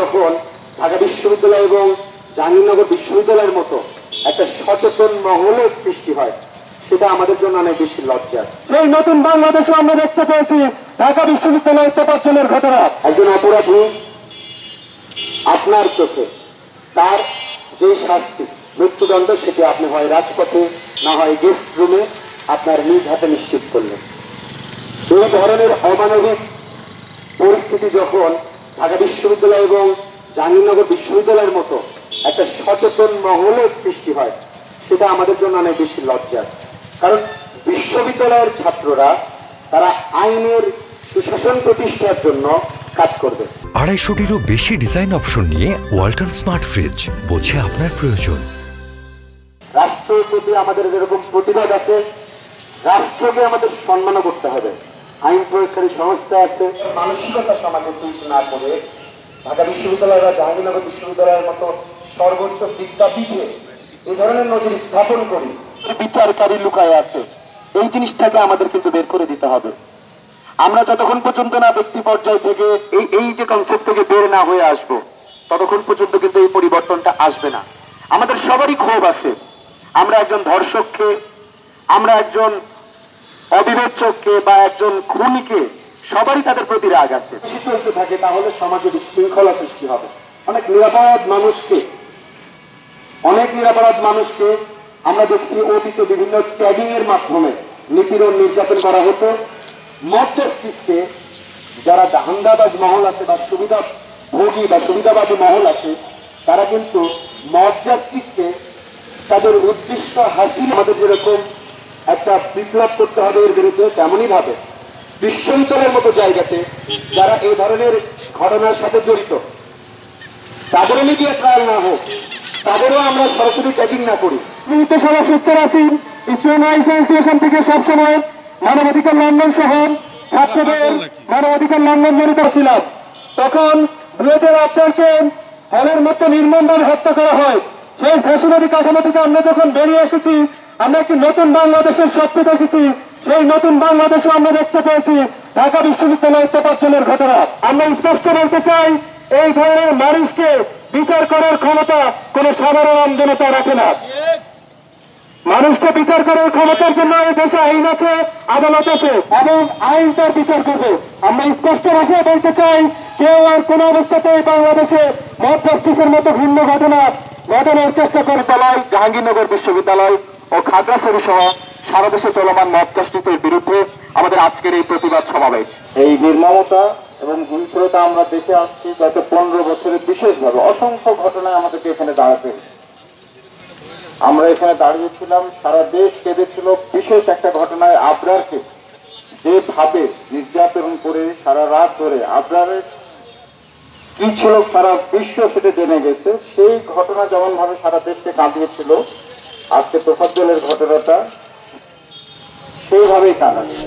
যখন ঢাকা বিশ্ববিদ্যালয় এবং জাহাঙ্গীরনগর বিশ্ববিদ্যালয়ের মতো একটা সচেতন মহলের সৃষ্টি হয়, সেটা আমাদের জন্য অনেক বেশি লজ্জার। সেই নতুন বাংলাদেশও আমরা দেখতে পেয়েছি ঢাকা বিশ্ববিদ্যালয়ের চাপাচ্ছলের ঘটনা। একজন অপরাধী আপনার চোখে তার যে শাস্তি মৃত্যুদণ্ড, সেটি আপনি হয় রাজপথে না হয় গেস্ট রুমে আপনার নিজ হাতে নিশ্চিত করলেন। এই ধরনের অমানবিক পরিস্থিতি যখন ঢাকা বিশ্ববিদ্যালয় এবং জাহাঙ্গীরনগর বিশ্ববিদ্যালয়ের মতো একটা সচেতন মহলের সৃষ্টি হয়, সেটা আমাদের জন্য অনেক বেশি লজ্জার। কারণ বিশ্ববিদ্যালয়ের ছাত্ররা তারা আইনের সুশাসন প্রতিষ্ঠার জন্য কাজ করবে। 250-টিরও বেশি ডিজাইন অপশন নিয়ে ওয়ালটন স্মার্ট ফ্রিজ, বোঝে আপনার প্রয়োজন। রাষ্ট্রের প্রতি আমাদের যেরকম প্রতিবাদ আছে, রাষ্ট্রকে আমাদের সম্মান করতে হবে। আইন প্রয়োগকারী সংস্থা আছে, মানসিকতা সমাজে তুলছে না করে ঢাকা বিশ্ববিদ্যালয় বা জাহাঙ্গীরনগর বিশ্ববিদ্যালয়ের মতো সর্বোচ্চ বিদ্যাপীঠে এই ধরনের নজির স্থাপন করি বিচারকারী লুকায় আছে। এই জিনিসটাকে আমাদের কিন্তু বের করে দিতে হবে। আমরা যতক্ষণ পর্যন্ত না ব্যক্তি পর্যায় থেকে এই যে কনসেপ্ট থেকে বের না হয়ে আসবো, ততক্ষণ পর্যন্ত কিন্তু এই পরিবর্তনটা আসবে না। আমাদের সবারই ক্ষোভ আছে। আমরা একজন ধর্ষককে, আমরা একজন অবিবেচককে বা একজন খুনিকে, সবারই তাদের প্রতি রাগ আছে। চলতে থাকে তাহলে সমাজে বিশৃঙ্খলা সৃষ্টি হবে। অনেক নিরাপরাধ মানুষকে আমরা দেখছি অতীতে বিভিন্ন ট্যাগিং এর মাধ্যমে নিপীড়ন নির্যাতন করা হতো। মব জাস্টিসকে যারা দাহান্দাবাজ মহল আছে বা সুবিধাভোগী বা সুবিধাবাদী মহল আছে, তারা কিন্তু মব জাস্টিসকে তাদের উদ্দেশ্য হাসিল, আমাদের যেরকম একটা বিপ্লব করতে হবে এর বিরুদ্ধে, তেমনই ভাবে বিশ্ববিদ্যালয়ের মতো জায়গাতে যারা এই ধরনের ঘটনার সাথে জড়িত, তাদেরও মিডিয়া ট্রায়াল না হোক, তাদেরও আমরা সরাসরি ট্যাগিং না করি। সভা সোচ্চার আছি স্টুডেন্ট অ্যাসোসিয়েশন থেকে সবসময় মানবাধিকার লঙ্ঘন সহ ছাত্রদের মানবাধিকার লঙ্ঘন জড়িত ছিলাম। তখন বুয়েটের আপনাকে হলের মধ্যে নির্মমভাবে হত্যা করা হয়। সেই ফ্যাসিবাদী কাঠামো থেকে আমরা যখন বেরিয়ে এসেছি, আমরা একটি নতুন বাংলাদেশের স্বপ্ন দেখেছি। সেই নতুন বাংলাদেশও আমরা দেখতে পেয়েছি ঢাকা বিশ্ববিদ্যালয়ের চাপাচ্ছলের ঘটনা। আমরা স্পষ্ট বলতে চাই, এই ধরনের মানুষকে বিচার করার ক্ষমতা কোন সাধারণ আমজনতা রাখে না। মানুষকে বিচার করার ক্ষমতার জন্য এই দেশে আইন আছে, আদালত আছে এবং আইন তার বিচার করবে। আমরা স্পষ্ট ভাষায় বলতে চাই, কেউ আর কোন অবস্থাতেই বাংলাদেশে মব জাস্টিসের মতো ভিন্ন ঘটনার চেষ্টা করে। জাহাঙ্গীরনগর বিশ্ববিদ্যালয় ও খাগড়াছড়ি সহ সারা দেশে চলমান মব জাস্টিসের বিরুদ্ধে আমাদের আজকের এই প্রতিবাদ সমাবেশ। এই নির্মমতা এবং হিংস্রতা আমরা দেখে আসছি গত 15 বছরে। বিশেষভাবে অসংখ্য ঘটনায় আমাদেরকে এখানে দাঁড়াতে হয়েছে। আমরা এখানে দাঁড়িয়েছিলাম, সারা দেশ কেঁদেছিল। বিশেষ একটা ঘটনায় আবরারকে যেভাবে নির্যাতন করে সারা রাত ধরে, আবরারের কি ছিল সারা বিশ্ব সেটা জেনে গেছে। সেই ঘটনা যেমন ভাবে সারা দেশকে কাঁদিয়েছিল, আজকে তোফাজ্জলের ঘটনাটা সেইভাবেই কাঁদাচ্ছে।